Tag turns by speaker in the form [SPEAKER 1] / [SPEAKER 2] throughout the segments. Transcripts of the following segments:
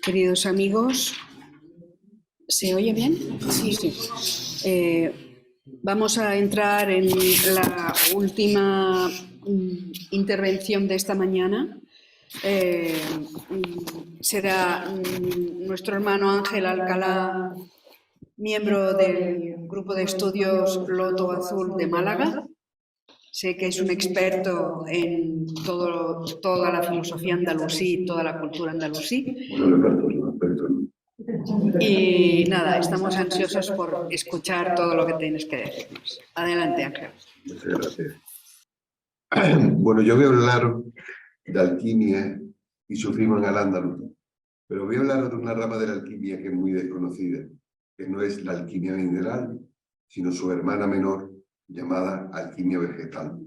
[SPEAKER 1] Queridos amigos, ¿se oye bien? Sí. Vamos a entrar en la última intervención de esta mañana. Será nuestro hermano Ángel Alcalá, miembro del grupo de estudios Loto Azul de Málaga. Sé que es un experto en toda la filosofía andalusí, toda la cultura andalusí. Y nada, estamos ansiosos por escuchar todo lo que tienes que decirnos. Adelante, Ángel.
[SPEAKER 2] Muchas gracias. Bueno, yo voy a hablar de alquimia y su primo en al-Ándalus, pero voy a hablar de una rama de la alquimia que es muy desconocida, que no es la alquimia mineral, sino su hermana menor, llamada alquimia vegetal,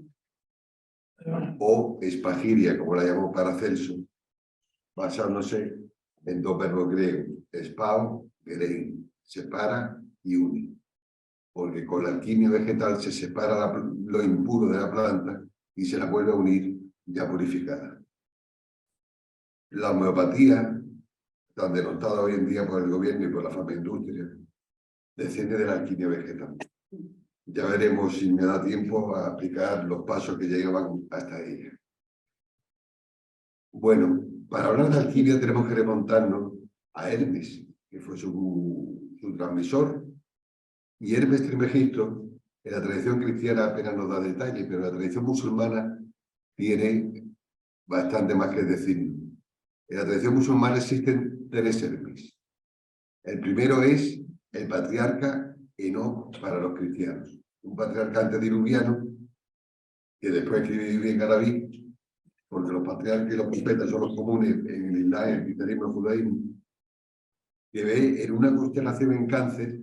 [SPEAKER 2] o espagiria, como la llamó Paracelso, basándose en dos verbos griegos, espao, gerein, separa y une. Porque con la alquimia vegetal se separa lo impuro de la planta y se la vuelve a unir ya purificada. La homeopatía, tan denotada hoy en día por el gobierno y por la farmaindustria, desciende de la alquimia vegetal. Ya veremos si me da tiempo a explicar los pasos que llegaban hasta ella. Bueno, para hablar de alquimia tenemos que remontarnos a Hermes, que fue su transmisor. Y Hermes Trismegisto, en la tradición cristiana apenas nos da detalles, pero en la tradición musulmana tiene bastante más que decirnos. En la tradición musulmana existen tres Hermes. El primero es el patriarca Enoc para los cristianos, un patriarca antediluviano que después escribe en árabe, porque los patriarcas y los profetas son los comunes en el Islam, el cristianismo y el judaísmo, que ve en una constelación en Cáncer,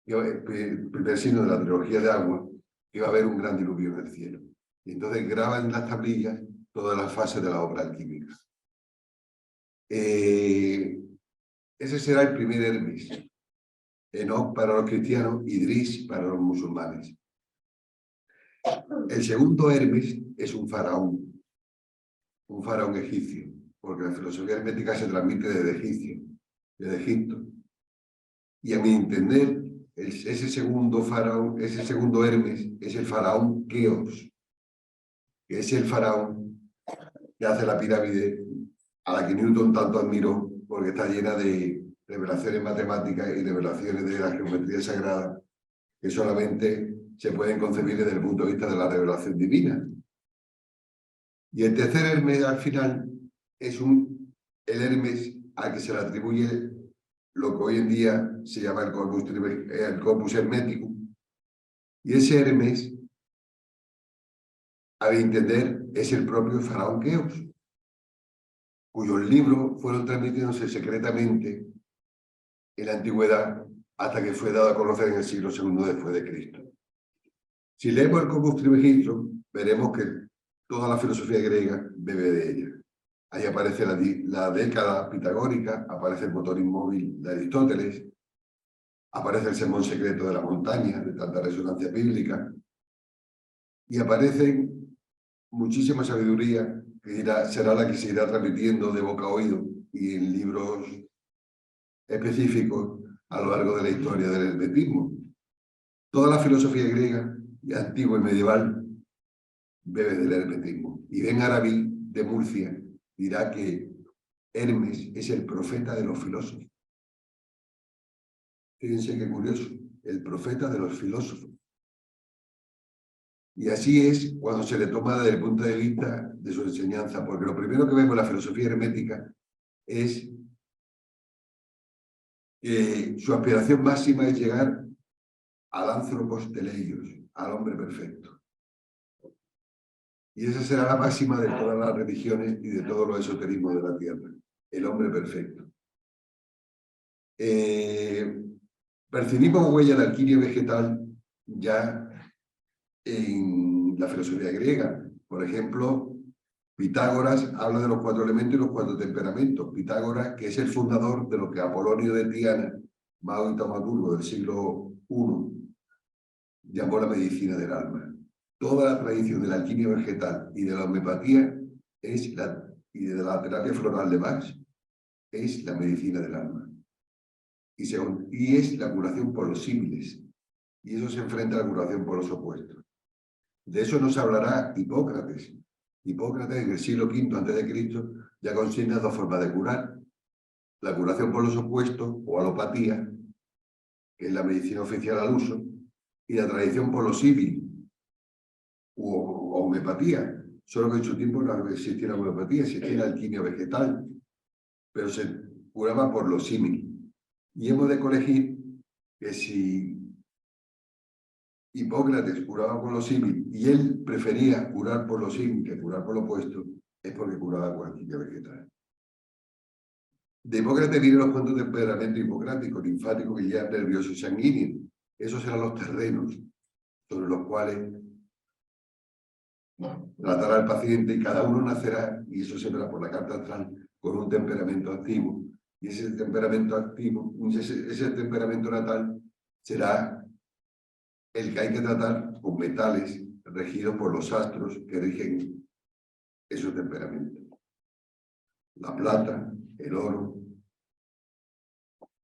[SPEAKER 2] el primer signo de la trilogía de agua, que va a haber un gran diluvio en el cielo. Y entonces graba en las tablillas todas las fases de la obra alquímica. Ese será el primer Hermes. Enoc para los cristianos, Idris para los musulmanes. El segundo Hermes es un faraón egipcio, porque la filosofía hermética se transmite desde Egipto. Y a mi entender, ese segundo Hermes es el faraón Keops, que es el faraón que hace la pirámide a la que Newton tanto admiró, porque está llena de revelaciones matemáticas y revelaciones de la geometría sagrada que solamente se pueden concebir desde el punto de vista de la revelación divina. Y el tercer Hermes, al final, es el Hermes al que se le atribuye lo que hoy en día se llama el corpus hermeticum. Y ese Hermes, a mi entender, es el propio faraón Keops, cuyos libros fueron transmitiéndose secretamente en la antigüedad hasta que fue dado a conocer en el siglo II después de Cristo. Si leemos el Corpus Trismegisto, veremos que toda la filosofía griega bebe de ella. Ahí aparece la década pitagórica, aparece el motor inmóvil de Aristóteles, aparece el sermón secreto de la montaña, de tanta resonancia bíblica, y aparece muchísima sabiduría que será la que se irá transmitiendo de boca a oído y en libros específicos a lo largo de la historia del hermetismo. Toda la filosofía griega, antigua y medieval, bebe del hermetismo. Y Ben Arabi, de Murcia, dirá que Hermes es el profeta de los filósofos. Fíjense qué curioso, el profeta de los filósofos. Y así es cuando se le toma desde el punto de vista de su enseñanza, porque lo primero que vemos en la filosofía hermética es que su aspiración máxima es llegar al anthropos teleios, al hombre perfecto. Y esa será la máxima de todas las religiones y de todos los esoterismos de la Tierra, el hombre perfecto. Percibimos huella de alquimia vegetal ya en la filosofía griega. Por ejemplo, Pitágoras habla de los 4 elementos y los 4 temperamentos. Pitágoras, que es el fundador de lo que Apolonio de Tiana, mago y taumaturgo del siglo I, llamó la medicina del alma. Toda la tradición de la alquimia vegetal y de la homeopatía y de la terapia floral de Bach es la medicina del alma. Y es la curación por los símiles. Y eso se enfrenta a la curación por los opuestos. De eso nos hablará Hipócrates. Hipócrates, en el siglo V a.C., ya consigna dos formas de curar. La curación por los opuestos, o alopatía, que es la medicina oficial al uso, y la tradición por los símiles, o homeopatía. Solo que en su tiempo no existía la homeopatía, existía la alquimia vegetal, pero se curaba por los símiles. Y hemos de corregir que si Hipócrates curaba por los símiles y él prefería curar por los símiles que curar por lo opuesto, es porque curaba por alquimia vegetal. De Hipócrates vienen los cuantos temperamentos hipocráticos, linfático, biliar, nervioso y sanguíneo. Esos eran los terrenos sobre los cuales tratará al paciente, y cada uno nacerá, y eso se verá por la carta astral, con un temperamento activo. Y ese temperamento activo, ese temperamento natal, será el que hay que tratar con metales regidos por los astros que rigen esos temperamentos. La plata, el oro,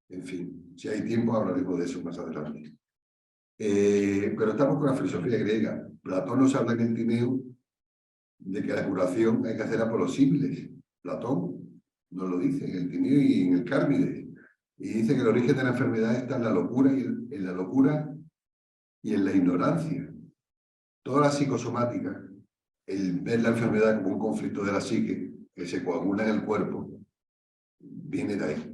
[SPEAKER 2] en fin, si hay tiempo hablaremos de eso más adelante. Pero estamos con la filosofía griega. Platón nos habla en el Tineo de que la curación hay que hacerla por los símiles. Platón nos lo dice en el Tineo y en el Cármides. Y dice que el origen de la enfermedad está en la locura y en la ignorancia. Toda la psicosomática, el ver la enfermedad como un conflicto de la psique que se coagula en el cuerpo, viene de ahí.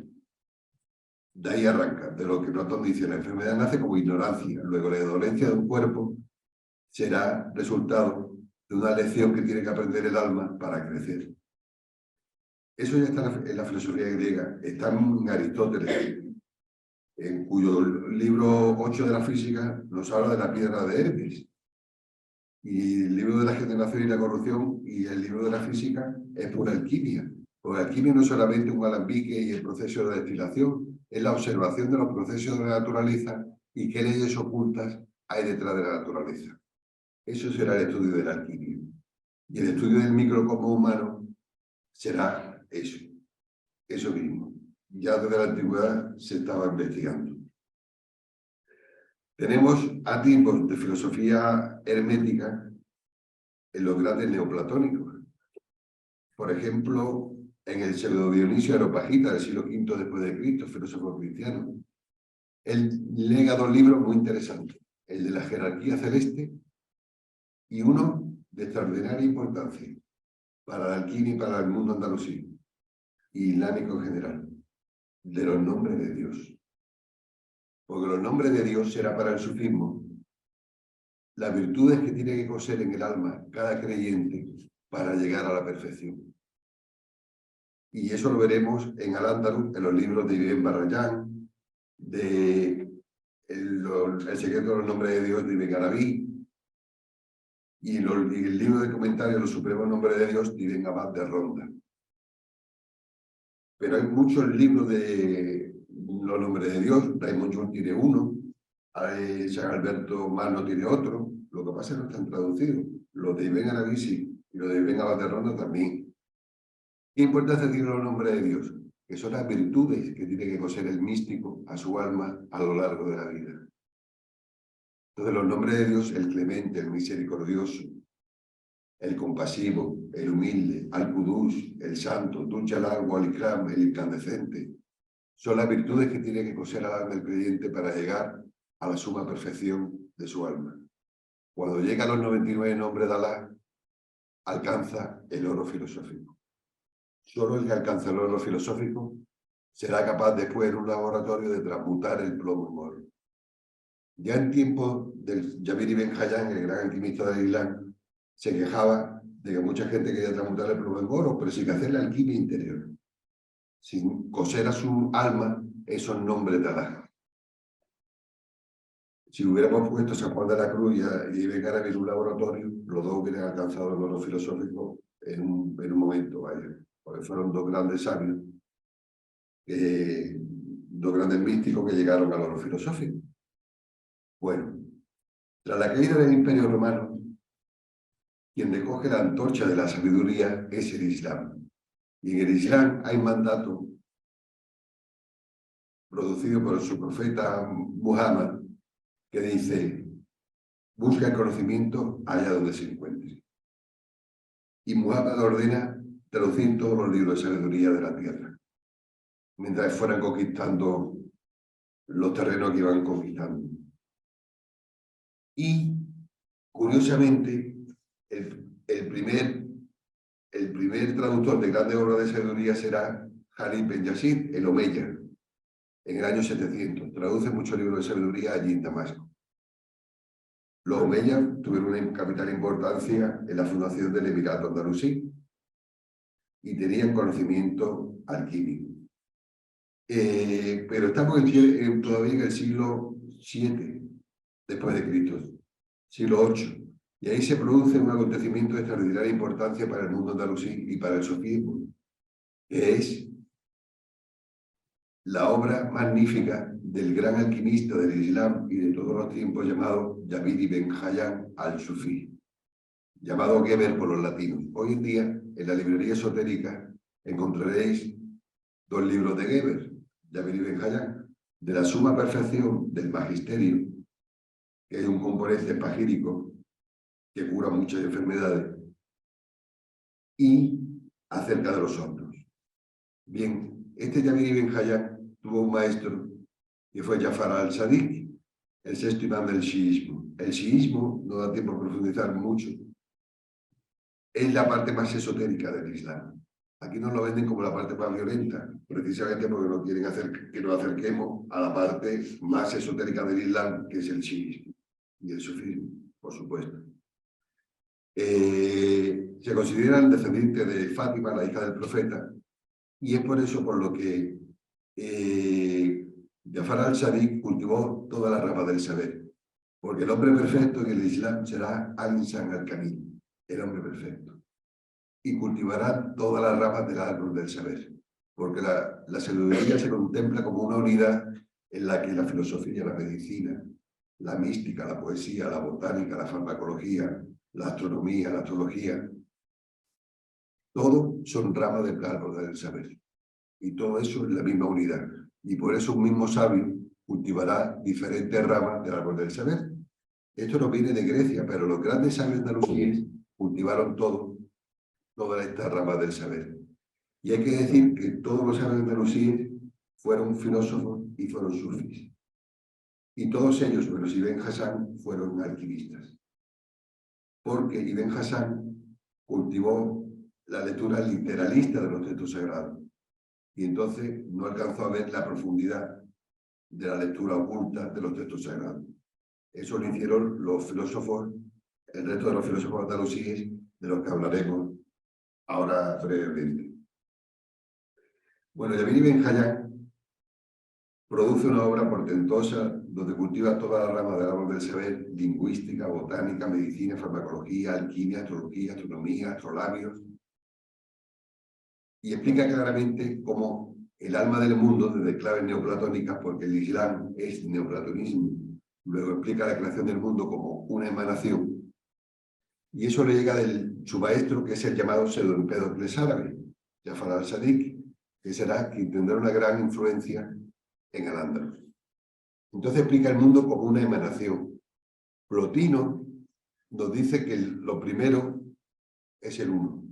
[SPEAKER 2] De ahí arranca, de lo que Platón dice, la enfermedad nace como ignorancia, luego la dolencia de un cuerpo será resultado de una lección que tiene que aprender el alma para crecer. Eso ya está en la filosofía griega, está en Aristóteles, en cuyo libro 8 de la física nos habla de la piedra de Hermes. Y el libro de la generación y la corrupción y el libro de la física es pura alquimia. Porque la alquimia no es solamente un alambique y el proceso de destilación, es la observación de los procesos de la naturaleza y qué leyes ocultas hay detrás de la naturaleza. Eso será el estudio de la alquimia. Y el estudio del microcosmo humano será eso mismo. Ya desde la antigüedad se estaba investigando. Tenemos atisbos de filosofía hermética en los grandes neoplatónicos. Por ejemplo, en el pseudo Dionisio Areopagita del siglo V después de Cristo, filósofo cristiano. Él lega dos libros muy interesantes, el de la jerarquía celeste y uno de extraordinaria importancia para la alquimia y para el mundo andalusí y islámico en general, de los nombres de Dios. Porque los nombres de Dios será para el sufismo las virtudes que tiene que coser en el alma cada creyente para llegar a la perfección. Y eso lo veremos en Al-Ándalus, en los libros de Ibn Barrayán, de el secreto de los nombres de Dios de Ibn Arabi, y el libro de comentarios Los supremos nombres de Dios de Ibn Abad de Ronda. Pero hay muchos libros de los nombres de Dios. Raymond Jones tiene uno, San Alberto Mano tiene otro. Lo que pasa es que no están traducidos. Los de Ibn Arabi sí, y los de Ibn Abad de Ronda también. ¿Qué importancia tienen los nombres de Dios? Que son las virtudes que tiene que coser el místico a su alma a lo largo de la vida. Entonces los nombres de Dios, el clemente, el misericordioso, el compasivo, el humilde, al-Qudus, el santo, Dujjalal, Wal-Ikram, el incandescente, son las virtudes que tiene que coser al alma del creyente para llegar a la suma perfección de su alma. Cuando llega a los 99 nombres de Alá, alcanza el oro filosófico. Solo el que alcanza el oro filosófico será capaz después en un laboratorio de transmutar el plomo en oro. Ya en tiempo del Jabir ibn Hayyan, el gran alquimista del Islam, se quejaba de que mucha gente quería transmutar el plomo en oro, pero sin hacer la alquimia interior, sin coser a su alma esos nombres de Alá. Si hubiéramos puesto San Juan de la Cruz y Ibn Arabi en un laboratorio, los dos hubieran alcanzado el oro filosófico en un momento, vaya, porque fueron dos grandes sabios, dos grandes místicos que llegaron al oro filosófico. Bueno, tras la caída del Imperio Romano, quien recoge la antorcha de la sabiduría es el Islam. Y en el Islam hay mandato producido por su profeta Muhammad, que dice: busca el conocimiento allá donde se encuentre. Y Muhammad ordena traducir todos los libros de sabiduría de la tierra, mientras fueran conquistando los terrenos que iban conquistando. Y, curiosamente, el primer traductor de grandes obras de sabiduría será Jalil Ben Yazid, el Omeya, en el año 700. Traduce muchos libros de sabiduría allí en Damasco. Los Omeyas tuvieron una capital importancia en la fundación del Emirato Andalusí y tenían conocimiento alquímico. Pero estamos todavía en el siglo VII después de Cristo, siglo VIII, y ahí se produce un acontecimiento de extraordinaria importancia para el mundo andalusí y para el sufismo, que es la obra magnífica del gran alquimista del Islam y de todos los tiempos llamado Jabir ibn Hayyan al-Sufi, llamado Geber por los latinos. Hoy en día, en la librería esotérica, encontraréis 2 libros de Geber, Jabir ibn Hayyan, de la suma perfección del magisterio, que es un componente pagírico que cura muchas enfermedades, y acerca de los hombros. Bien, este Jabir ibn Hayyan tuvo un maestro que fue Jafar al-Sadiq, el 6º imán del chiismo. El chiismo, no da tiempo a profundizar mucho, es la parte más esotérica del Islam. Aquí nos lo venden como la parte más violenta, precisamente porque no quieren hacer que nos acerquemos a la parte más esotérica del Islam, que es el chiismo y el sufismo, por supuesto. Se consideran descendientes de Fátima, la hija del profeta, y es por eso por lo que Jafar al-Sadiq cultivó toda la rama del saber, porque el hombre perfecto en el Islam será al-Insan al-Kamil, el hombre perfecto, y cultivará todas las ramas del árbol del saber, porque la sabiduría se contempla como una unidad en la que la filosofía, la medicina, la mística, la poesía, la botánica, la farmacología, la astronomía, la astrología, todo son ramas del árbol del saber. Y todo eso es la misma unidad. Y por eso un mismo sabio cultivará diferentes ramas del árbol del saber. Esto no viene de Grecia, pero los grandes sabios andalusíes cultivaron todas estas ramas del saber. Y hay que decir que todos los sabios andalusíes fueron filósofos y fueron sufís. Y todos ellos, menos Ibn Hassan, fueron alquimistas. Porque Ibn Hassan cultivó la lectura literalista de los textos sagrados. Y entonces no alcanzó a ver la profundidad de la lectura oculta de los textos sagrados. Eso lo hicieron los filósofos, el resto de los filósofos andalusíes, de los que hablaremos ahora brevemente. Bueno, Jabir ibn Hayyan produce una obra portentosa donde cultiva toda la rama del árbol del saber: lingüística, botánica, medicina, farmacología, alquimia, astrología, astronomía, astrolabios, y explica claramente cómo el alma del mundo, desde claves neoplatónicas, porque el Islam es neoplatonismo, luego explica la creación del mundo como una emanación, y eso le llega de su maestro, que es el llamado Pseudo-Empédocles árabe, Jafar al-Sadiq, que será quien tendrá una gran influencia en Al-Ándalus. Entonces explica el mundo como una emanación. Plotino nos dice que lo primero es el uno.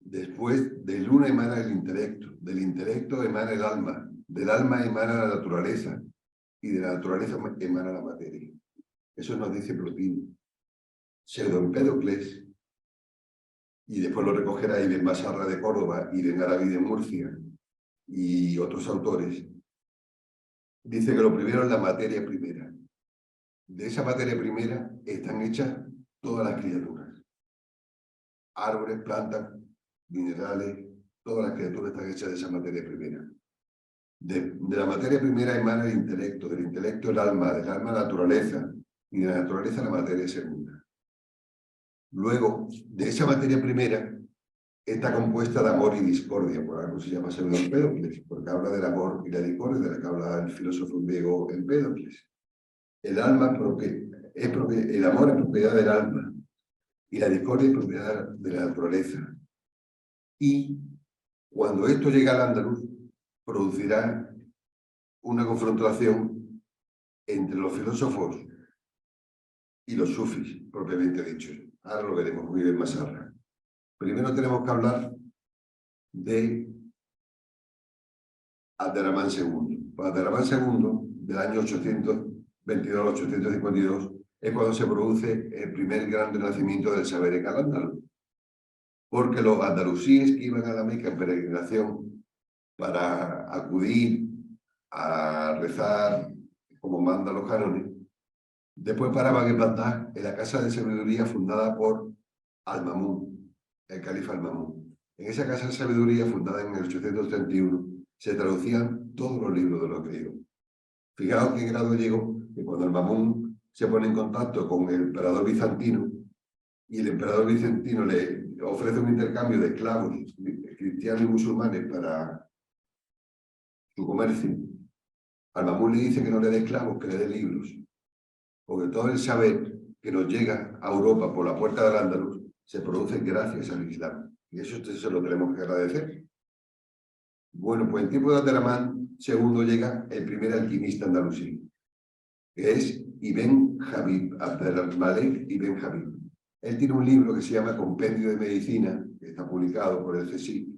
[SPEAKER 2] Después del uno emana el intelecto, del intelecto emana el alma, del alma emana la naturaleza, y de la naturaleza emana la materia. Eso nos dice Plotino. Pseudo-Empédocles, y después lo recogerá Ibn Basarra de Córdoba, Ibn Arabi de Murcia y otros autores, dice que lo primero es la materia primera. De esa materia primera están hechas todas las criaturas. Árboles, plantas, minerales, todas las criaturas están hechas de esa materia primera. De la materia primera emana el intelecto, del intelecto el alma, del alma la naturaleza, y de la naturaleza la materia segunda. Luego, de esa materia primera está compuesta de amor y discordia, por algo se llama Pseudo-Empédocles, porque habla del amor y la discordia, de la que habla el filósofo griego Empédocles. El alma el amor es propiedad del alma, y la discordia es propiedad de la naturaleza. Y cuando esto llega al Andaluz, producirá una confrontación entre los filósofos y los sufis, propiamente dichos. Ahora lo veremos muy bien más ahora. Primero tenemos que hablar de Abderramán II. Abderramán II, del año 822 al 852, es cuando se produce el primer gran renacimiento del saber en al-Ándalus. Porque los andalusíes que iban a la Meca en peregrinación para acudir a rezar como mandan los cánones, después paraban en Bagdad, en la casa de sabiduría fundada por Al-Mamún, el califa Al-Mamún. En esa casa de sabiduría, fundada en el 831, se traducían todos los libros de los griegos. Fijaos qué grado llegó que cuando Al-Mamún se pone en contacto con el emperador bizantino y el emperador bizantino le ofrece un intercambio de esclavos cristianos y musulmanes para su comercio, Al-Mamún le dice que no le dé esclavos, que le dé libros. Porque todo el saber que nos llega a Europa por la puerta del Andaluz se produce gracias al Islam. Y eso se lo tenemos que agradecer. Bueno, pues en tiempo de Abderramán II llega el primer alquimista andalusí, que es Ibn Habib, Abdelmalek Ibn Habib. Él tiene un libro que se llama Compendio de Medicina, que está publicado por el CSIC,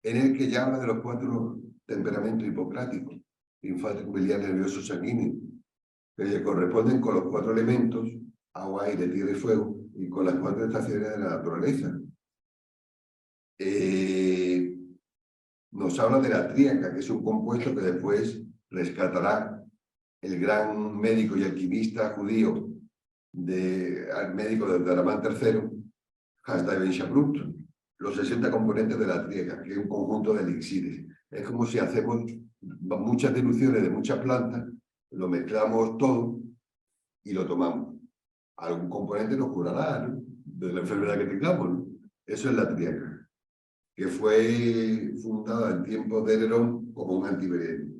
[SPEAKER 2] en el que ya habla de los 4 temperamentos hipocráticos: linfático, biliar, nervioso, sanguíneo, que corresponden con los 4 elementos, agua, aire, tierra y fuego, y con las 4 estaciones de la naturaleza. Nos habla de la tríaca, que es un compuesto que después rescatará el gran médico y alquimista judío, al médico de Abderramán III, Hasdai Ben Shaprut, los 60 componentes de la tríaca, que es un conjunto de elixires. Es como si hacemos muchas diluciones de muchas plantas, lo mezclamos todo y lo tomamos. Algún componente nos curará, ¿no?, de la enfermedad que tengamos, ¿no? Eso es la tríaca, que fue fundada en tiempos de Nerón como un antiveneno.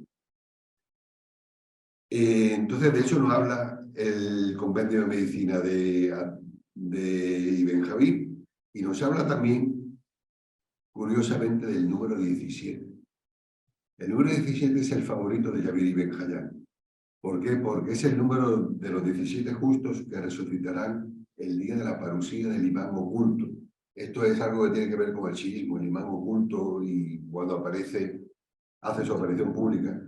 [SPEAKER 2] Entonces, de hecho, nos habla el compendio de medicina de Ibn Habib, y nos habla también, curiosamente, del número 17. El número 17 es el favorito de Jabir Ibn Hayyan. ¿Por qué? Porque es el número de los 17 justos que resucitarán el día de la parusía del imán oculto. Esto es algo que tiene que ver con el chiismo, el imán oculto, y cuando aparece, hace su aparición pública.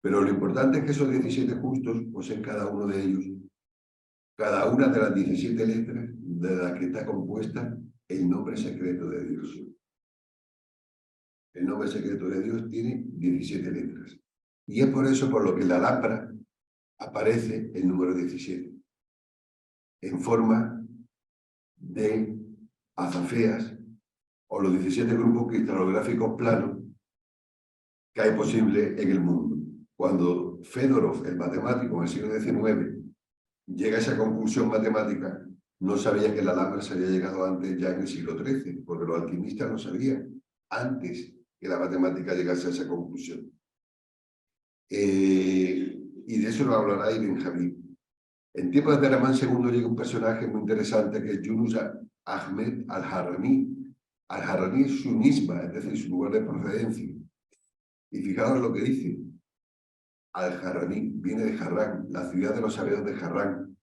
[SPEAKER 2] Pero lo importante es que esos 17 justos poseen cada uno de ellos, cada una de las 17 letras de las que está compuesta el nombre secreto de Dios. El nombre secreto de Dios tiene 17 letras. Y es por eso por lo que en la lámpara aparece el número 17, en forma de azafeas o los 17 grupos cristalográficos planos que hay posible en el mundo. Cuando Fedorov, el matemático en el siglo XIX, llega a esa conclusión matemática, no sabía que la lámpara se había llegado antes, ya en el siglo XIII, porque los alquimistas lo sabían antes que la matemática llegase a esa conclusión. Y de eso nos hablará Ibn Habib. En tiempos de Abderramán II llega un personaje muy interesante, que es Yunus Ahmed al-Harrani. Al-Harrani es su nisba, es decir, su lugar de procedencia. Y fijaos lo que dice. Al-Harrani viene de Harrán, la ciudad de los sabios de Harrán,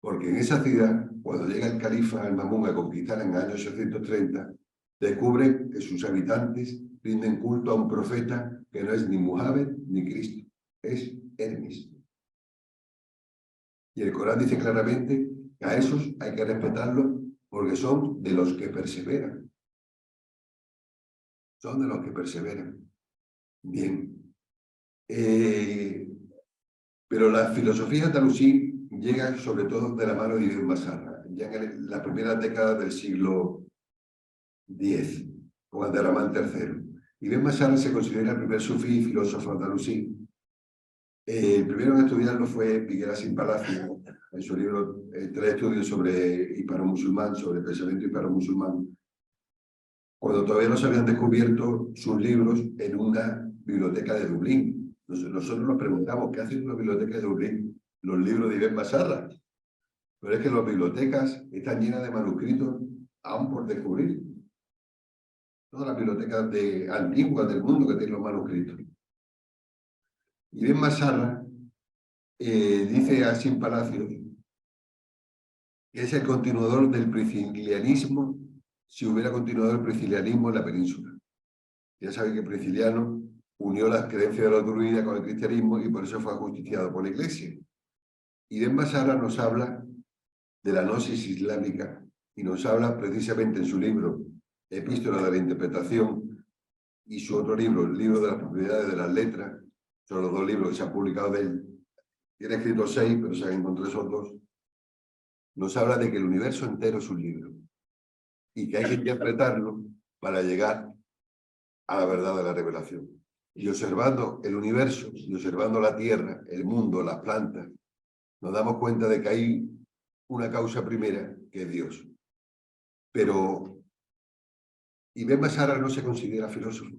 [SPEAKER 2] porque en esa ciudad, cuando llega el califa al-Mamún a conquistar en el año 830, descubre que sus habitantes rinden culto a un profeta que no es ni Muhammad ni Cristo, es Hermes. Y el Corán dice claramente que a esos hay que respetarlos porque son de los que perseveran. Son de los que perseveran. Bien. Pero la filosofía andalusí llega sobre todo de la mano de Ibn Masarra, ya en las primeras décadas del siglo X, con Abderramán III. Ibn Masarra se considera el primer sufí y filósofo andalusí. El primero en estudiarlo fue Figueras Sin Palacio, en su libro 3 estudios sobre hispano-musulmán, sobre el pensamiento hispano-musulmán, cuando todavía no se habían descubierto sus libros en una biblioteca de Dublín. Nosotros nos preguntamos, ¿qué hace una biblioteca de Dublín? Los libros de Ibn Masarra. Pero es que las bibliotecas están llenas de manuscritos aún por descubrir. Todas las bibliotecas antiguas del mundo que tienen los manuscritos. Ibn Masarra dice a Sin Palacios que es el continuador del priscilianismo si hubiera continuado el priscilianismo en la península. Ya sabéis que Prisciliano unió las creencias de la druida con el cristianismo y por eso fue ajusticiado por la Iglesia. Ibn Masarra nos habla de la gnosis islámica y nos habla precisamente en su libro Epístola de la Interpretación y su otro libro, el libro de las propiedades de las letras, son los dos libros que se han publicado de él. Tiene escrito 6, pero se han encontrado esos 2. Nos habla de que el universo entero es un libro y que hay que interpretarlo para llegar a la verdad de la revelación. Y observando el universo, y observando la tierra, el mundo, las plantas, nos damos cuenta de que hay una causa primera, que es Dios. Pero Ibn Masarra no se considera filósofo.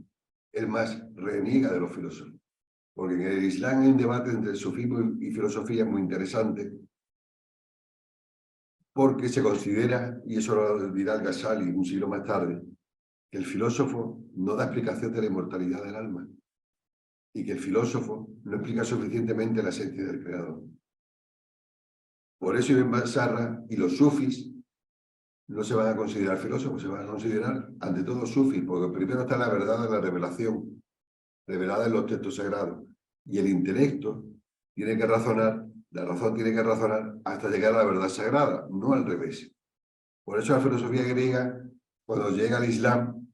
[SPEAKER 2] Él más reniega de los filósofos. Porque en el Islam hay un debate entre el sufismo y filosofía muy interesante, porque se considera, y eso lo dirá el Ghazali un siglo más tarde, que el filósofo no da explicación de la inmortalidad del alma y que el filósofo no explica suficientemente la esencia del creador. Por eso Ibn Masarra y los sufis no se van a considerar filósofos, se van a considerar ante todo sufis, porque primero está la verdad de la revelación, revelada en los textos sagrados, y el intelecto tiene que razonar, la razón tiene que razonar hasta llegar a la verdad sagrada, no al revés. Por eso la filosofía griega, cuando llega al Islam,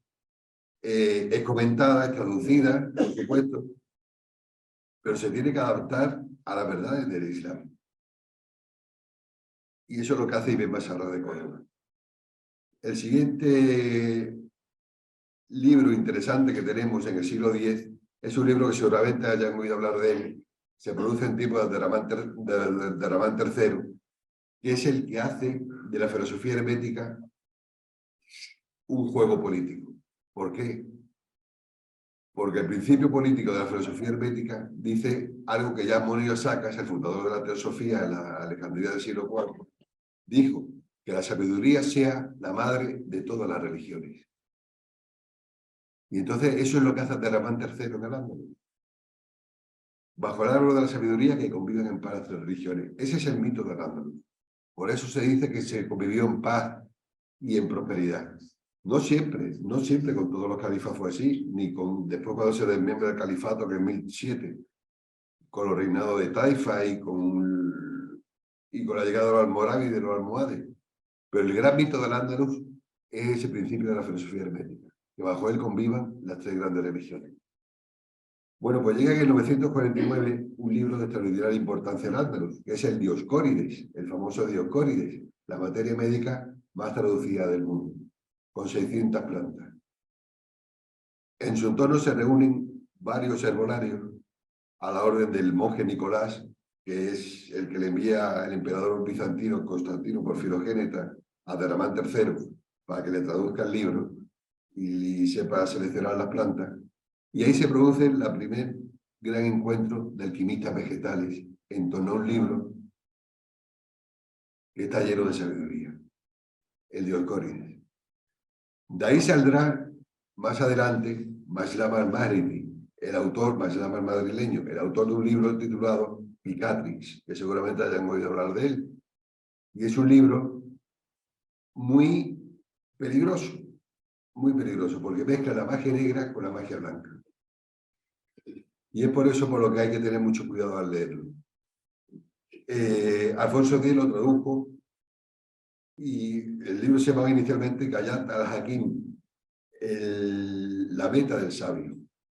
[SPEAKER 2] es comentada, es traducida, por supuesto, pero se tiene que adaptar a las verdades del Islam. Y eso es lo que hace Ibn Masarra de Córdoba. El siguiente libro interesante que tenemos en el siglo X es un libro que seguramente hayan oído hablar de él. Se produce en tiempos de Ramán III, que es el que hace de la filosofía hermética un juego político. ¿Por qué? Porque el principio político de la filosofía hermética dice algo que ya Monio Sacas, el fundador de la teosofía en la Alejandría del siglo IV, dijo: que la sabiduría sea la madre de todas las religiones. Y entonces eso es lo que hace Ramán III en el Andaluz. Bajo el árbol de la sabiduría que conviven en paz las religiones. Ese es el mito del Andaluz. Por eso se dice que se convivió en paz y en prosperidad. No siempre con todos los califas fue así, ni con después cuando se desmembra el califato, que en 1007, con los reinados de Taifa y con la llegada de los almorávides y de los almohades. Pero el gran mito del Andaluz es ese principio de la filosofía hermética, que bajo él convivan las 3 grandes religiones. Bueno, pues llega en el 949 un libro de extraordinaria importancia en Andaluz, que es el Dioscórides, el famoso Dioscórides, la materia médica más traducida del mundo, con 600 plantas. En su entorno se reúnen varios herbolarios a la orden del monje Nicolás, que es el que le envía el emperador bizantino Constantino por Filogéneta a Ramán III para que le traduzca el libro y sepa seleccionar las plantas. Y ahí se produce el primer gran encuentro de alquimistas vegetales en torno a un libro que está lleno de sabiduría, el Dioscórides. De ahí saldrá más adelante Maslam al-Maghribi, el autor, Maslam al-Madrileño, el autor de un libro titulado Picatrix, que seguramente hayan oído hablar de él. Y es un libro muy peligroso, porque mezcla la magia negra con la magia blanca. Y es por eso por lo que hay que tener mucho cuidado al leerlo. Alfonso X lo tradujo y el libro se llamaba inicialmente Gayat al-Hakim, la meta del sabio.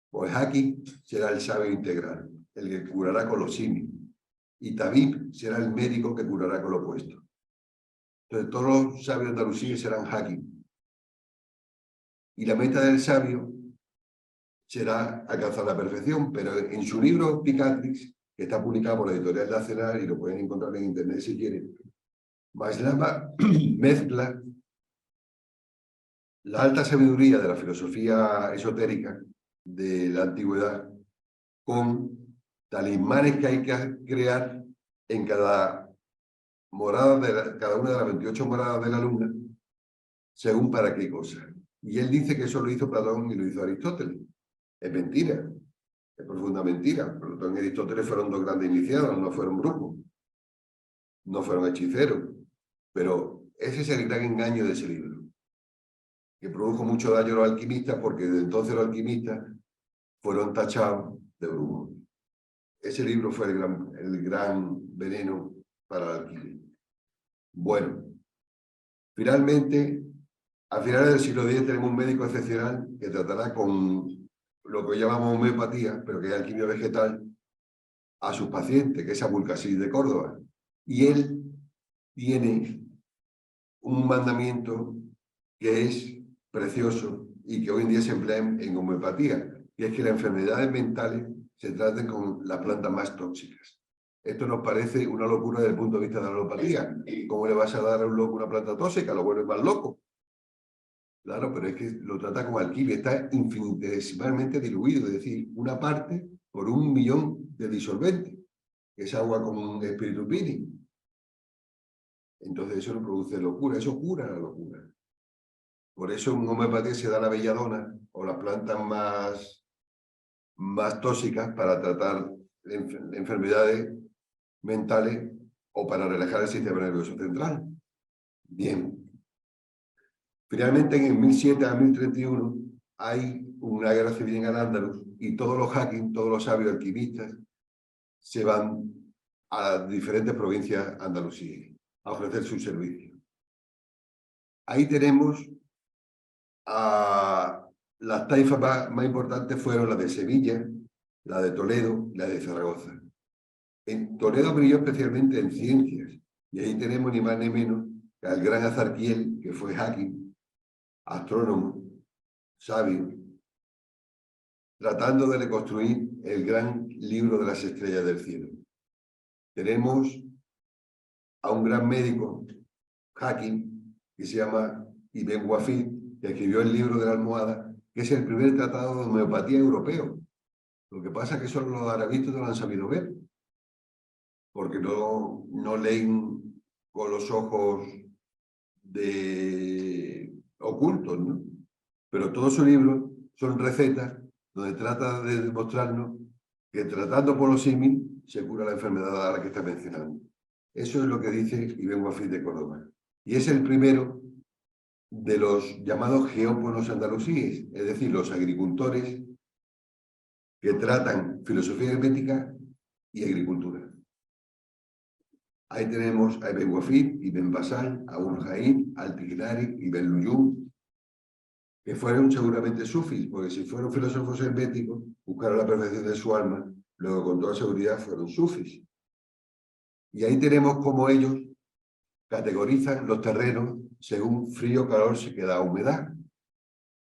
[SPEAKER 2] Pues Hakim será el sabio integral, el que curará con los simios. Y Tabib será el médico que curará con lo opuesto. Entonces todos los sabios andalusíes serán Hakim. Y la meta del sabio será alcanzar la perfección, pero en su libro Picatrix, que está publicado por la Editorial Nacional y lo pueden encontrar en internet si quieren, Maslama mezcla la alta sabiduría de la filosofía esotérica de la antigüedad con talismanes que hay que crear en cada morada cada una de las 28 moradas de la luna, según para qué cosa. Y él dice que eso lo hizo Platón y lo hizo Aristóteles. Es mentira. Es profunda mentira. Platón y Aristóteles fueron dos grandes iniciados, no fueron brujos, no fueron hechiceros. Pero ese es el gran engaño de ese libro, que produjo mucho daño a los alquimistas, porque desde entonces los alquimistas fueron tachados de brujos. Ese libro fue el gran veneno para la alquimia. Bueno, finalmente, a finales del siglo X tenemos un médico excepcional que tratará con lo que llamamos homeopatía, pero que es alquimia vegetal, a sus pacientes, que es Abulcasid de Córdoba. Y él tiene un mandamiento que es precioso y que hoy en día se emplea en homeopatía, que es que las enfermedades mentales se traten con las plantas más tóxicas. Esto nos parece una locura desde el punto de vista de la alopatía. ¿Cómo le vas a dar a un loco una planta tóxica? Lo vuelves más loco. Claro, pero es que lo trata como alquimia, está infinitesimalmente diluido, es decir, una parte por 1.000.000 de disolvente, que es agua con un espíritu pini. Entonces eso no produce locura, eso cura la locura. Por eso en homeopatía se da la belladona o las plantas más tóxicas para tratar enfermedades mentales o para relajar el sistema nervioso central. Bien. Finalmente, en el 1007 a 1031 hay una guerra civil en Al-Ándalus y todos los hakim, todos los sabios alquimistas se van a las diferentes provincias andalusíes a ofrecer su servicio. Ahí tenemos a las taifas más importantes fueron las de Sevilla, la de Toledo y la de Zaragoza. En Toledo brilló especialmente en ciencias, y ahí tenemos ni más ni menos que al gran Azarquiel, que fue hakim, astrónomo, sabio, tratando de reconstruir el gran libro de las estrellas del cielo. Tenemos a un gran médico, hakim, que se llama Ibn Wafid, que escribió el libro de la almohada, que es el primer tratado de homeopatía europeo. Lo que pasa es que solo los arabistas no lo han sabido ver, porque no leen con los ojos ocultos, ¿no? Pero todos sus libros son recetas donde trata de demostrarnos que tratando por los símil se cura la enfermedad a la que está mencionando. Eso es lo que dice Ibn Wafid de Córdoba. Y es el primero de los llamados geóponos andalusíes, es decir, los agricultores que tratan filosofía hermética y agricultura. Ahí tenemos a Ibn Wafid, Ibn Basal, a Ul-Jaid, Al-Tignari, Ibn Luyum, que fueron seguramente sufis, porque si fueron filósofos herméticos, buscaron la perfección de su alma, luego con toda seguridad fueron sufis. Y ahí tenemos cómo ellos categorizan los terrenos según frío, calor, sequedad, humedad.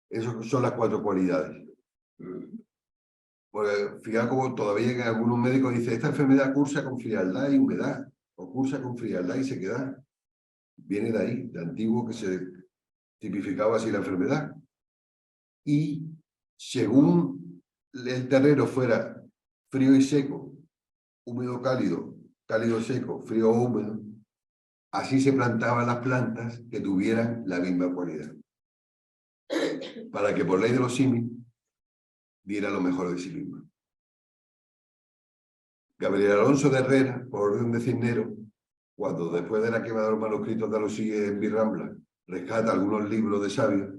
[SPEAKER 2] Esas son las 4 cualidades. Pues fijaos como todavía en algunos médicos dice esta enfermedad cursa con frialdad y humedad, o cursa con frialdad y sequedad. Viene de ahí, de antiguo que se tipificaba así la enfermedad. Y según el terreno fuera frío y seco, húmedo cálido, cálido seco, frío o húmedo, así se plantaban las plantas que tuvieran la misma cualidad. Para que por ley de los símiles diera lo mejor de sí mismo. Gabriel Alonso de Herrera, por orden de Cisneros, cuando después de la quema de los manuscritos de Andalucía en Virrambla, rescata algunos libros de sabios,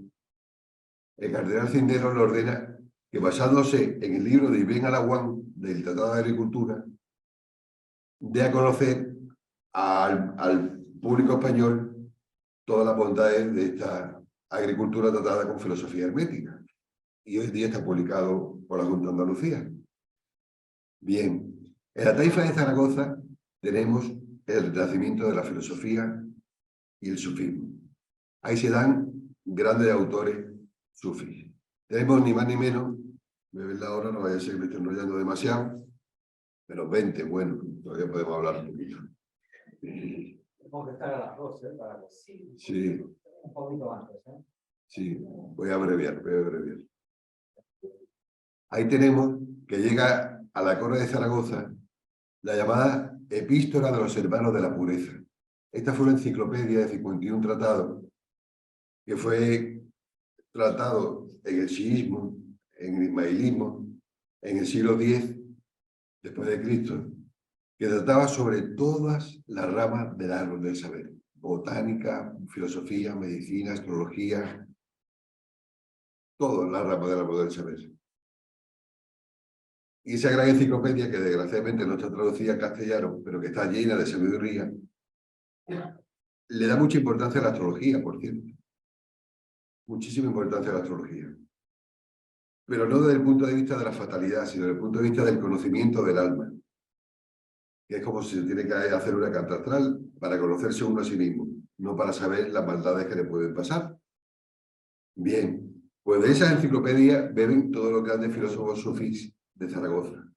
[SPEAKER 2] el cardenal Cisneros le ordena que, basándose en el libro de Ibn Alaguán del Tratado de Agricultura, dé a conocer al público español todas las bondades de esta agricultura tratada con filosofía hermética. Y hoy día está publicado por la Junta de Andalucía. Bien, en la taifa de Zaragoza tenemos el renacimiento de la filosofía y el sufismo. Ahí se dan grandes autores sufis. Tenemos ni más ni menos, me ven la hora, no vaya a ser que me esté enrollando demasiado, pero 20, bueno, todavía podemos hablar un poquito.
[SPEAKER 3] Tenemos que estar a las 12, para que
[SPEAKER 2] Sí.
[SPEAKER 3] Un poquito antes, ¿eh?
[SPEAKER 2] Sí, voy a abreviar. Ahí tenemos que llega a la corte de Zaragoza la llamada Epístola de los Hermanos de la Pureza. Esta fue una enciclopedia de 51 tratados que fue tratado en el chiismo, en el ismaelismo, en el siglo X después de Cristo, que trataba sobre todas las ramas del árbol del saber: botánica, filosofía, medicina, astrología, todas las ramas del árbol del saber. Y esa gran enciclopedia, que desgraciadamente no está traducida al castellano, pero que está llena de sabiduría, le da mucha importancia a la astrología, por cierto. Muchísima importancia a la astrología. Pero no desde el punto de vista de la fatalidad, sino desde el punto de vista del conocimiento del alma. Que es como si se tiene que hacer una carta astral para conocerse uno a sí mismo, no para saber las maldades que le pueden pasar. Bien, pues de esa enciclopedia beben todos los grandes filósofos sufís de Zaragoza.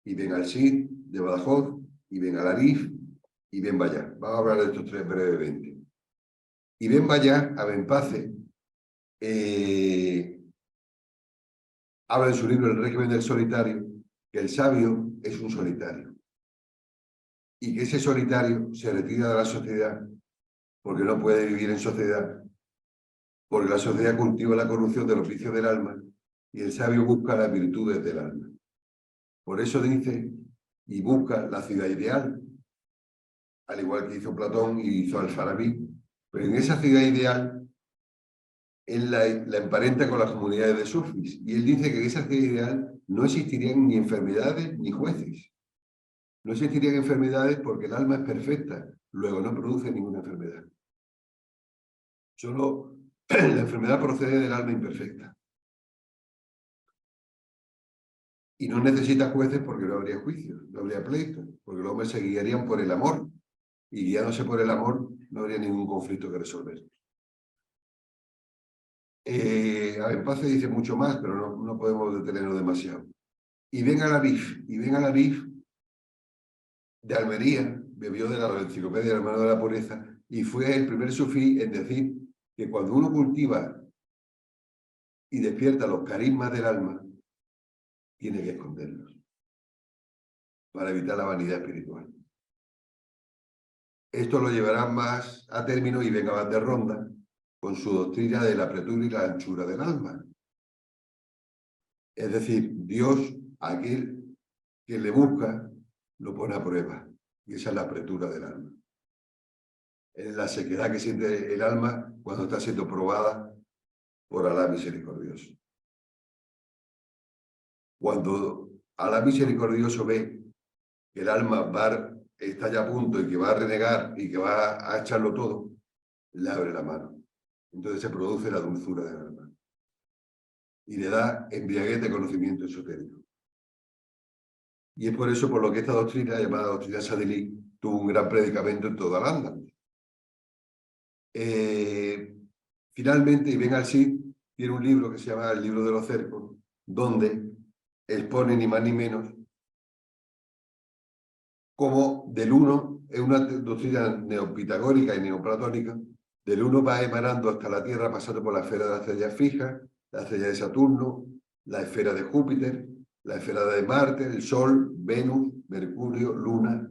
[SPEAKER 2] Ibn al-Sid, de Badajoz, Ibn al-Arif, Ibn Bayá. Vamos a hablar de estos tres brevemente. Ibn Bayá, Abenpace, habla en su libro El régimen del solitario, que el sabio es un solitario. Y que ese solitario se retira de la sociedad porque no puede vivir en sociedad, porque la sociedad cultiva la corrupción de los vicios del alma y el sabio busca las virtudes del alma. Por eso dice, y busca la ciudad ideal, al igual que hizo Platón y hizo Al-Farabi, pero en esa ciudad ideal él la emparenta con las comunidades de sufis, y él dice que en esa ciudad ideal no existirían ni enfermedades ni jueces. No existirían enfermedades porque el alma es perfecta, luego no produce ninguna enfermedad. Solo la enfermedad procede del alma imperfecta. Y no necesita jueces porque no habría juicios, no habría pleitos, porque los hombres se guiarían por el amor, y guiándose por el amor no habría ningún conflicto que resolver. Abenpace dice mucho más, pero no podemos detenernos demasiado. Ibn al-Arif, de Almería, bebió de la enciclopedia del hermano de la pureza, y fue el primer sufí en decir que cuando uno cultiva y despierta los carismas del alma, tiene que esconderlos para evitar la vanidad espiritual. Esto lo llevará más a término Ibn Abad de Ronda con su doctrina de la apretura y la anchura del alma. Es decir, Dios, aquel que le busca, lo pone a prueba. Y esa es la apretura del alma. Es la sequedad que siente el alma cuando está siendo probada por Alá misericordioso. Cuando Alá misericordioso ve que el alma está ya a punto y que va a renegar y que va a echarlo todo, le abre la mano. Entonces se produce la dulzura del alma. Y le da embriaguez de conocimiento esotérico. Y es por eso por lo que esta doctrina, llamada doctrina Sadili, tuvo un gran predicamento en toda Al-Ándalus. Finalmente, Ibn al-Sid tiene un libro que se llama El libro de los cercos, donde expone ni más ni menos como del uno, es una doctrina neopitagórica y neoplatónica, del uno va emanando hasta la Tierra, pasando por la esfera de las estrellas fijas, la estrella de Saturno, la esfera de Júpiter, la esfera de Marte, el Sol, Venus, Mercurio, Luna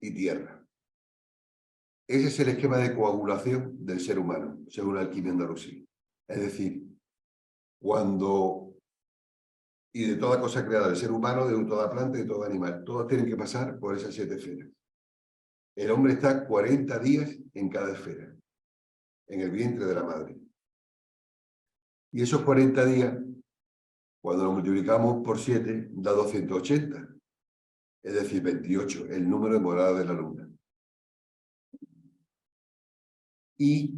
[SPEAKER 2] y Tierra. Ese es el esquema de coagulación del ser humano, según Alquimia Andalusí. Es decir, y de toda cosa creada, del ser humano, de toda planta y de todo animal, todos tienen que pasar por esas 7 esferas. El hombre está 40 días en cada esfera, en el vientre de la madre. Y esos 40 días, cuando lo multiplicamos por 7, da 280. Es decir, 28, el número de morada de la luna. Y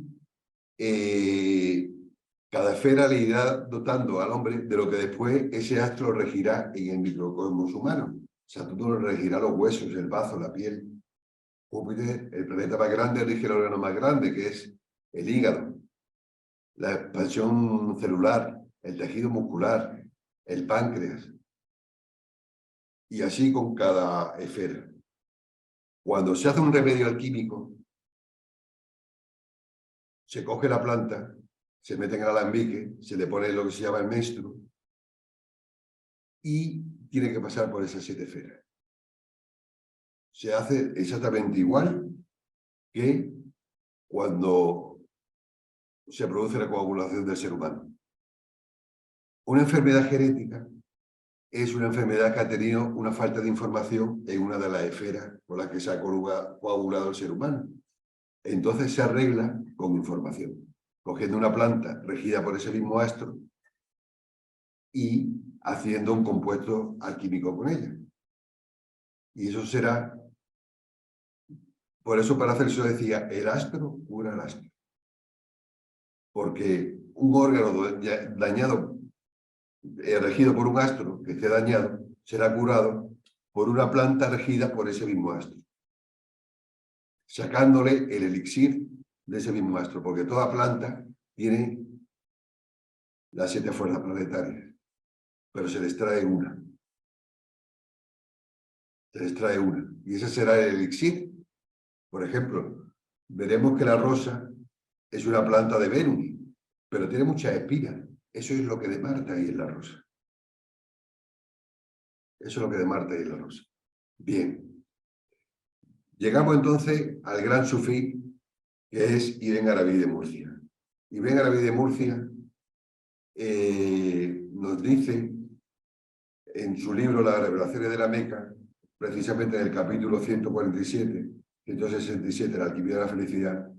[SPEAKER 2] cada esfera le irá dotando al hombre de lo que después ese astro regirá en el microcosmos humano. Saturno regirá los huesos, el bazo, la piel. Júpiter, el planeta más grande, rige el órgano más grande, que es el hígado. La expansión celular, el tejido muscular, el páncreas. Y así con cada esfera. Cuando se hace un remedio alquímico, se coge la planta, se mete en el alambique, se le pone lo que se llama el menstruo y tiene que pasar por esas 7 esferas. Se hace exactamente igual que cuando se produce la coagulación del ser humano. Una enfermedad genética es una enfermedad que ha tenido una falta de información en una de las esferas con las que se ha coagulado el ser humano. Entonces se arregla con información, cogiendo una planta regida por ese mismo astro y haciendo un compuesto alquímico con ella. Y eso será, por eso Paracelso decía, el astro cura el astro. Porque un órgano dañado, regido por un astro que esté dañado, será curado por una planta regida por ese mismo astro, sacándole el elixir de ese mismo astro, porque toda planta tiene las 7 fuerzas planetarias, pero se les trae una. Se les trae una. Y ese será el elixir. Por ejemplo, veremos que la rosa es una planta de Venus, pero tiene muchas espinas. Eso es lo que de Marte hay en la rosa. Eso es lo que de Marte hay en la rosa. Bien. Llegamos entonces al gran sufí, que es Ibn Arabi de Murcia. Ibn Arabi de Murcia nos dice en su libro Las revelaciones de la Meca, precisamente en el capítulo 147, 167, La alquimia de la felicidad,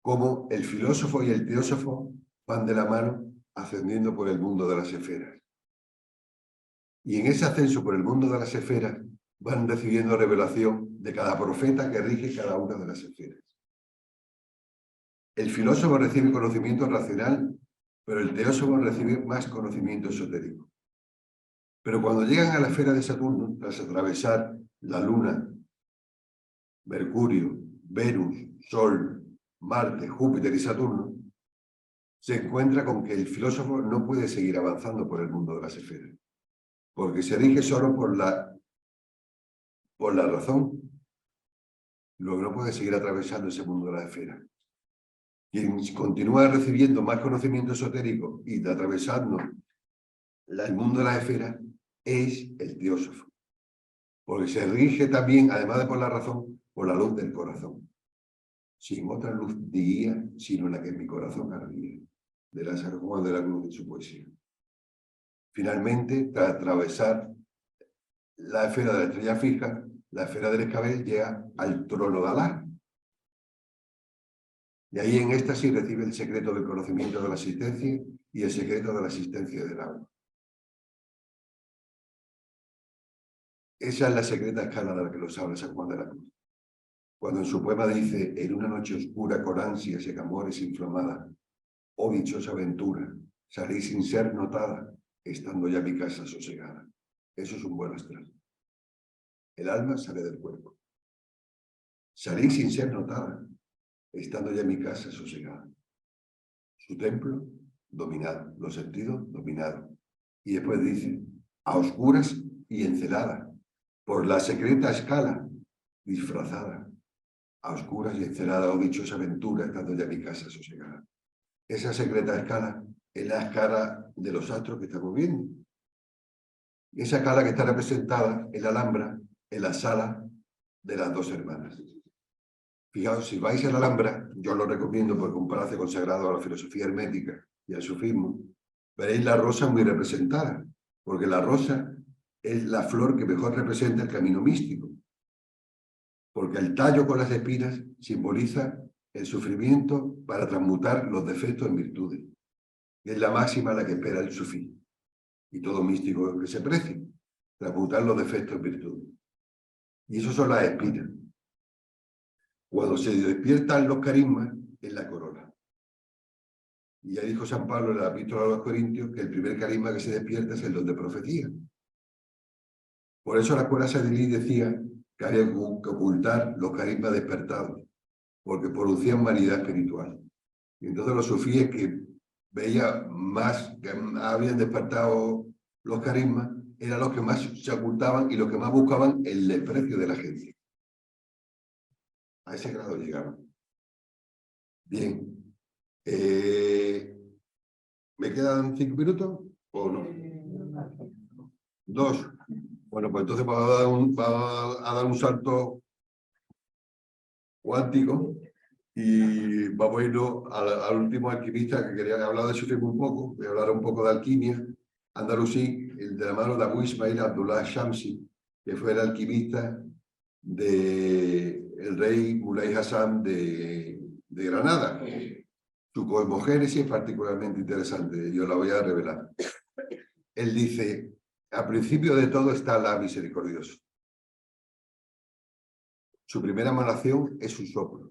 [SPEAKER 2] cómo el filósofo y el teósofo van de la mano ascendiendo por el mundo de las esferas. Y en ese ascenso por el mundo de las esferas van recibiendo revelación de cada profeta que rige cada una de las esferas. El filósofo recibe conocimiento racional, pero el teósofo recibe más conocimiento esotérico. Pero cuando llegan a la esfera de Saturno, tras atravesar la Luna, Mercurio, Venus, Sol, Marte, Júpiter y Saturno, se encuentra con que el filósofo no puede seguir avanzando por el mundo de las esferas, porque se rige solo por la razón. Luego no puede seguir atravesando ese mundo de las esferas. Quien continúa recibiendo más conocimiento esotérico y atravesando el mundo de las esferas es el teósofo, porque se rige también, además de por la razón, por la luz del corazón. Sin otra luz de guía, sino la que en mi corazón ardía, de la San Juan de la Cruz en su poesía. Finalmente, tras atravesar la esfera de la estrella fija, la esfera del escabel llega al trono de Alá. Y ahí en éxtasis recibe el secreto del conocimiento de la existencia y el secreto de la existencia del agua. Esa es la secreta escala de la que nos habla San Juan de la Cruz. Cuando en su poema dice, en una noche oscura con ansias y amores inflamada, oh dichosa aventura, salí sin ser notada, estando ya mi casa sosegada. Eso es un buen astral. El alma sale del cuerpo. Salí sin ser notada, estando ya en mi casa sosegada. Su templo, dominado. Los sentidos, dominados. Y después dice, a oscuras y encelada, por la secreta escala, disfrazada. A oscuras y encelada, oh dichosa aventura, estando ya en mi casa sosegada. Esa secreta escala es la escala de los astros que estamos viendo. Y esa escala que está representada en la Alhambra, en la sala de las dos hermanas. Fijaos, si vais a la Alhambra, yo lo recomiendo porque un palacio consagrado a la filosofía hermética y al sufismo, veréis la rosa muy representada, porque la rosa es la flor que mejor representa el camino místico, porque el tallo con las espinas simboliza el sufrimiento para transmutar los defectos en virtudes, y es la máxima a la que espera el sufí, y todo místico que se precie, transmutar los defectos en virtudes. Y eso son las espinas. Cuando se despiertan los carismas, es la corona. Y ya dijo San Pablo en la epístola a los Corintios que el primer carisma que se despierta es el don de profecía. Por eso la escuela Sadilí decía que había que ocultar los carismas despertados, porque producían vanidad espiritual. Y entonces los sufíes que veía más, que habían despertado los carismas, eran los que más se ocultaban y los que más buscaban el desprecio de la gente. A ese grado llegaron. Bien. ¿Me quedan 5 minutos o no? 2. Bueno, pues entonces vamos a dar un salto cuántico y vamos a irnos al último alquimista que quería hablar de sufismo un poco. Voy a hablar un poco de alquimia andalusí, de la mano de Abu Ismail Abdullah Shamsi, que fue el alquimista del rey Mulay Hassan de Granada. Su cosmogénesis es particularmente interesante, yo la voy a revelar. Él dice, al principio de todo está Alá misericordioso. Su primera emanación es su soplo.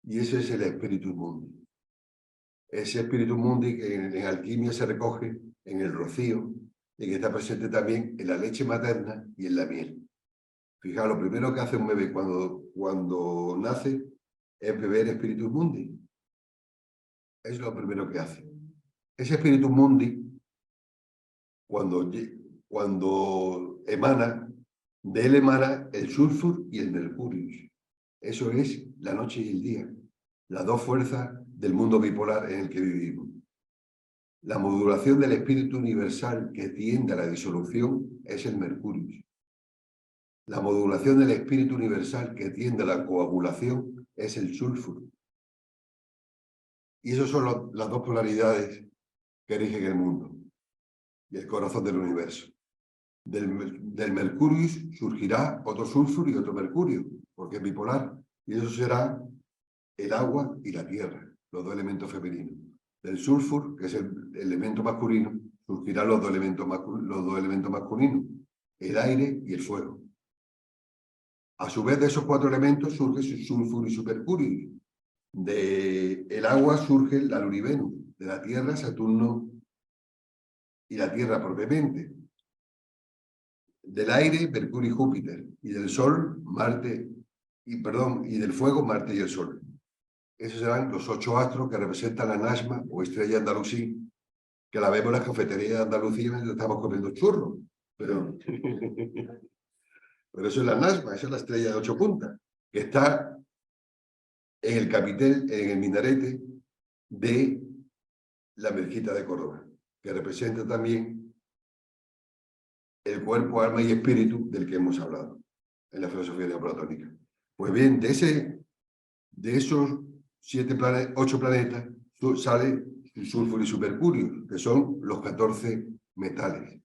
[SPEAKER 2] Y ese es el Spiritus Mundi. Ese Spiritus Mundi que en alquimia se recoge en el rocío y que está presente también en la leche materna y en la miel. Fijaos, lo primero que hace un bebé cuando nace es beber Spiritus Mundi. Es lo primero que hace. Ese Spiritus Mundi, cuando emana, de él emana el sulfur y el mercurio. Eso es la noche y el día, las dos fuerzas del mundo bipolar en el que vivimos. La modulación del espíritu universal que tiende a la disolución es el mercurio. La modulación del espíritu universal que tiende a la coagulación es el sulfur. Y esas son las dos polaridades que rigen el mundo y el corazón del universo. Del mercurio surgirá otro sulfur y otro mercurio, porque es bipolar. Y eso será el agua y la tierra, los dos elementos femeninos. Del sulfur, que es el elemento masculino, surgirán los dos elementos masculinos, el aire y el fuego. A su vez, de esos cuatro elementos surge su sulfur y su mercurio. Del agua surge la Luna y Venus, de la Tierra, Saturno y la Tierra propiamente. Del aire, Mercurio y Júpiter, y del Sol, y del fuego, Marte y el Sol. Esos serán los 8 astros que representan la Nasma o estrella andalusí, que la vemos en las cafeterías de Andalucía mientras estamos comiendo churros. Pero eso es la Nasma, esa es la estrella de 8 puntas, que está en el capitel, en el minarete de la Mezquita de Córdoba, que representa también el cuerpo, alma y espíritu del que hemos hablado en la filosofía neoplatónica. Pues bien, de esos 8 planetas sale su sulfur y su mercurio, que son los 14 metales.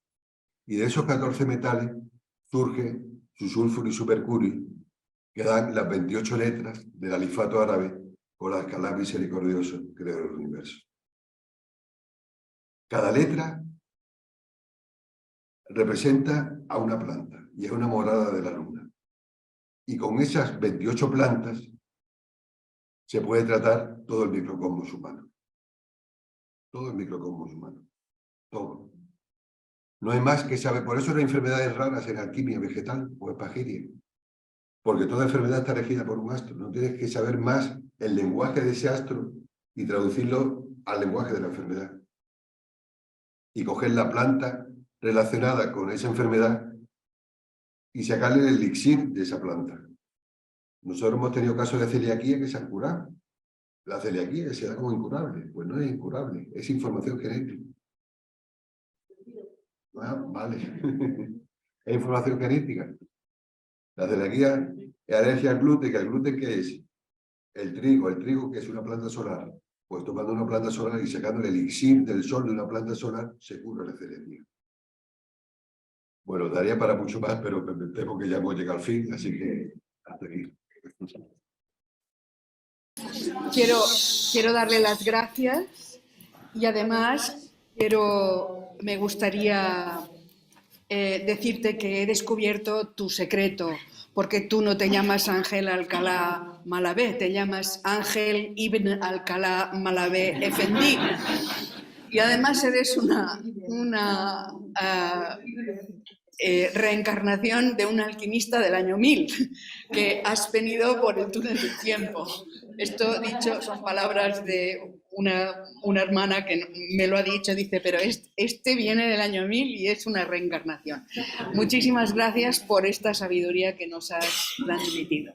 [SPEAKER 2] Y de esos 14 metales surge su sulfur y su mercurio, que dan las 28 letras del alifato árabe con las que Alá misericordioso creó el universo. Cada letra representa a una planta y es una morada de la luna. Y con esas 28 plantas se puede tratar todo el microcosmos humano. Todo el microcosmos humano. Todo. No hay más que saber. Por eso no hay enfermedades raras en alquimia vegetal o espagiria. Porque toda enfermedad está regida por un astro. No tienes que saber más el lenguaje de ese astro y traducirlo al lenguaje de la enfermedad. Y coger la planta relacionada con esa enfermedad y sacarle el elixir de esa planta. Nosotros hemos tenido casos de celiaquía que se han curado. La celiaquía se da como incurable. Pues no es incurable, es información genética. Ah, vale. Es información genética. La celiaquía es alergia al gluten, que el gluten ¿qué es? El trigo que es una planta solar. Pues tomando una planta solar y sacando el elixir del sol de una planta solar, se cura la celiaquía. Bueno, daría para mucho más, pero me temo que ya hemos llegado al fin, así que hasta aquí.
[SPEAKER 1] Quiero darle las gracias y además me gustaría decirte que he descubierto tu secreto, porque tú no te llamas Ángel Alcalá Malabé, te llamas Ángel Ibn Alcalá Malabé Efendí. Y además eres una reencarnación de un alquimista del año 1000, que has venido por el túnel del tiempo. Esto dicho son palabras de una hermana que me lo ha dicho, dice, pero este viene del año 1000 y es una reencarnación. Muchísimas gracias por esta sabiduría que nos has transmitido.